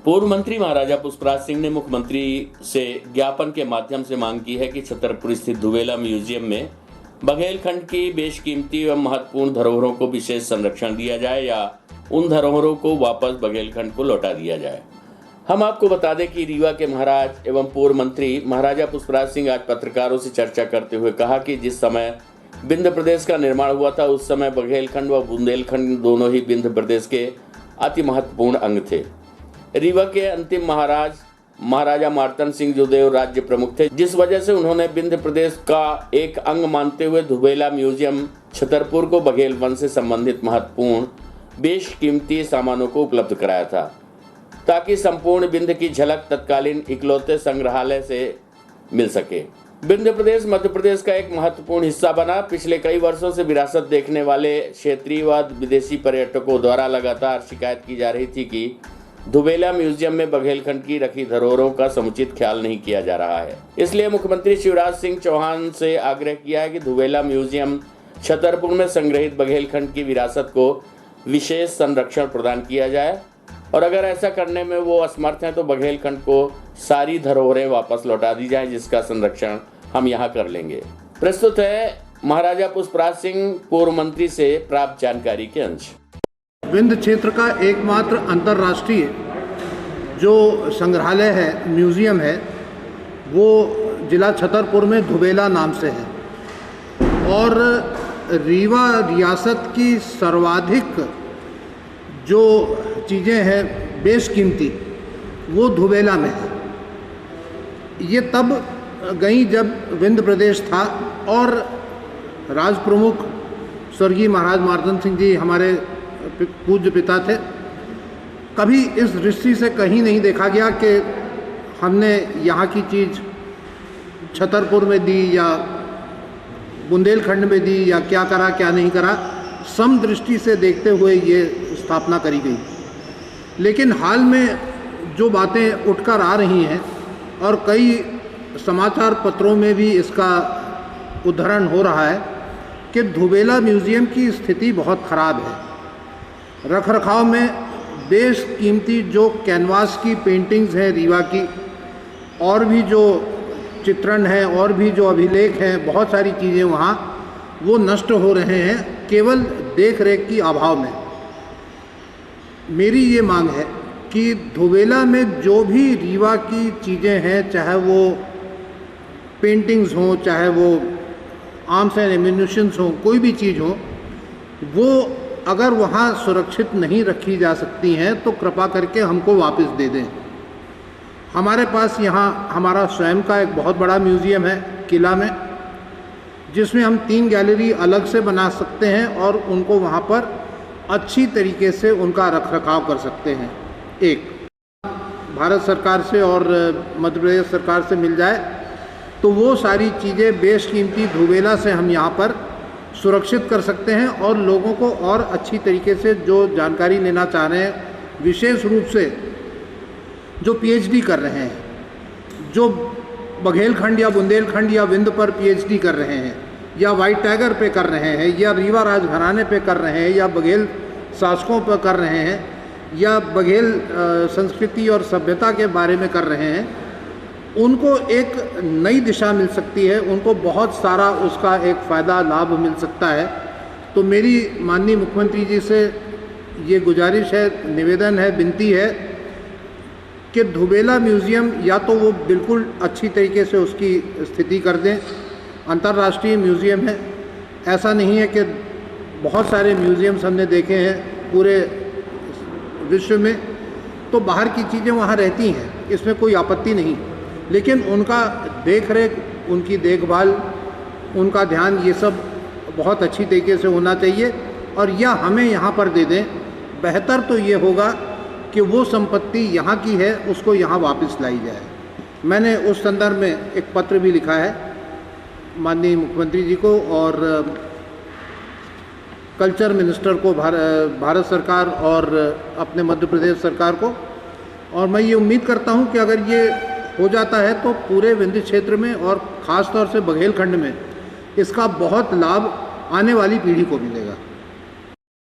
पूर्व मंत्री महाराजा पुष्पराज सिंह ने मुख्यमंत्री से ज्ञापन के माध्यम से मांग की है कि छतरपुर स्थित धुवेला म्यूजियम में बघेलखंड की बेशकीमती एवं महत्वपूर्ण धरोहरों को विशेष संरक्षण दिया जाए या उन धरोहरों को वापस बघेलखंड को लौटा दिया जाए। हम आपको बता दें कि रीवा के महाराज एवं पूर्व मंत्री महाराजा पुष्पराज सिंह आज पत्रकारों से चर्चा करते हुए कहा कि जिस समय विंध्य प्रदेश का निर्माण हुआ था उस समय बघेलखंड व बुंदेलखंड दोनों ही विंध्य प्रदेश के अति महत्वपूर्ण अंग थे। रीवा के अंतिम महाराज महाराजा मार्तंड सिंह जोदेव राज्य प्रमुख थे, जिस वजह से उन्होंने विंध्य प्रदेश का एक अंग मानते हुए धुवेला म्यूजियम छतरपुर को बघेल वन से संबंधित महत्वपूर्ण बेशकीमती सामानों को उपलब्ध कराया था, ताकि संपूर्ण विंध्य की झलक तत्कालीन इकलौते संग्रहालय से मिल सके। विंध्य प्रदेश मध्य प्रदेश का एक महत्वपूर्ण हिस्सा बना। पिछले कई वर्षों से विरासत देखने वाले क्षेत्रीय व विदेशी पर्यटकों द्वारा लगातार शिकायत की जा रही थी कि धुवेला म्यूजियम में बघेलखंड की रखी धरोहरों का समुचित ख्याल नहीं किया जा रहा है। इसलिए मुख्यमंत्री शिवराज सिंह चौहान से आग्रह किया है कि धुवेला म्यूजियम छतरपुर में संग्रहित बघेलखंड की विरासत को विशेष संरक्षण प्रदान किया जाए और अगर ऐसा करने में वो असमर्थ हैं तो बघेलखंड को सारी धरोहरें वापस लौटा दी जाए, जिसका संरक्षण हम यहाँ कर लेंगे। प्रस्तुत है महाराजा पुष्पराज सिंह पूर्व मंत्री से प्राप्त जानकारी के अंश। विंध्य क्षेत्र का एकमात्र अंतर्राष्ट्रीय जो संग्रहालय है, म्यूजियम है, वो जिला छतरपुर में धुवेला नाम से है और रीवा रियासत की सर्वाधिक जो चीज़ें हैं बेशकीमती वो धुवेला में है। ये तब गई जब विंध्य प्रदेश था और राज प्रमुख स्वर्गीय महाराज मार्तंड सिंह जी हमारे पूज्य पिता थे। कभी इस दृष्टि से कहीं नहीं देखा गया कि हमने यहाँ की चीज़ छतरपुर में दी या बुंदेलखंड में दी या क्या करा क्या नहीं करा, सम दृष्टि से देखते हुए ये स्थापना करी गई। लेकिन हाल में जो बातें उठकर आ रही हैं और कई समाचार पत्रों में भी इसका उद्धरण हो रहा है कि धुवेला म्यूजियम की स्थिति बहुत ख़राब है। रखरखाव में बेशकीमती जो कैनवास की पेंटिंग्स हैं रीवा की, और भी जो चित्रण हैं और भी जो अभिलेख हैं, बहुत सारी चीज़ें वहाँ वो नष्ट हो रहे हैं केवल देख रेख की अभाव में। मेरी ये मांग है कि धुवेला में जो भी रीवा की चीज़ें हैं, चाहे वो पेंटिंग्स हों, चाहे वो आर्म्स एंड एम्यूनिशंस हों, कोई भी चीज़ हो, वो अगर वहाँ सुरक्षित नहीं रखी जा सकती हैं तो कृपा करके हमको वापस दे दें। हमारे पास यहाँ हमारा स्वयं का एक बहुत बड़ा म्यूज़ियम है किला में, जिसमें हम 3 गैलरी अलग से बना सकते हैं और उनको वहाँ पर अच्छी तरीके से उनका रखरखाव कर सकते हैं। एक भारत सरकार से और मध्य प्रदेश सरकार से मिल जाए तो वो सारी चीज़ें बेशकीमती धुवेला से हम यहाँ पर सुरक्षित कर सकते हैं और लोगों को और अच्छी तरीके से जो जानकारी लेना चाह रहे हैं, विशेष रूप से जो पीएचडी कर रहे हैं, जो बघेलखंड या बुंदेलखंड या विंध्य पर पीएचडी कर रहे हैं या वाइट टाइगर पे कर रहे हैं या रीवा राजघराने पे कर रहे हैं या बघेल शासकों पर कर रहे हैं या बघेल संस्कृति और सभ्यता के बारे में कर रहे हैं, उनको एक नई दिशा मिल सकती है, उनको बहुत सारा उसका एक फ़ायदा लाभ मिल सकता है। तो मेरी माननीय मुख्यमंत्री जी से ये गुजारिश है, निवेदन है, विनती है कि धुवेला म्यूज़ियम या तो वो बिल्कुल अच्छी तरीके से उसकी स्थिति कर दें। अंतर्राष्ट्रीय म्यूज़ियम है, ऐसा नहीं है कि बहुत सारे म्यूज़ियम्स हमने देखे हैं पूरे विश्व में, तो बाहर की चीज़ें वहाँ रहती हैं, इसमें कोई आपत्ति नहीं, लेकिन उनका देख रेख, उनकी देखभाल, उनका ध्यान, ये सब बहुत अच्छी तरीके से होना चाहिए और या हमें यहाँ पर दे दें। बेहतर तो ये होगा कि वो संपत्ति यहाँ की है उसको यहाँ वापस लाई जाए। मैंने उस संदर्भ में एक पत्र भी लिखा है माननीय मुख्यमंत्री जी को और कल्चर मिनिस्टर को, भारत सरकार और अपने मध्य प्रदेश सरकार को, और मैं ये उम्मीद करता हूँ कि अगर ये हो जाता है तो पूरे विंध्य क्षेत्र में और ख़ास तौर से बघेलखंड में इसका बहुत लाभ आने वाली पीढ़ी को मिलेगा।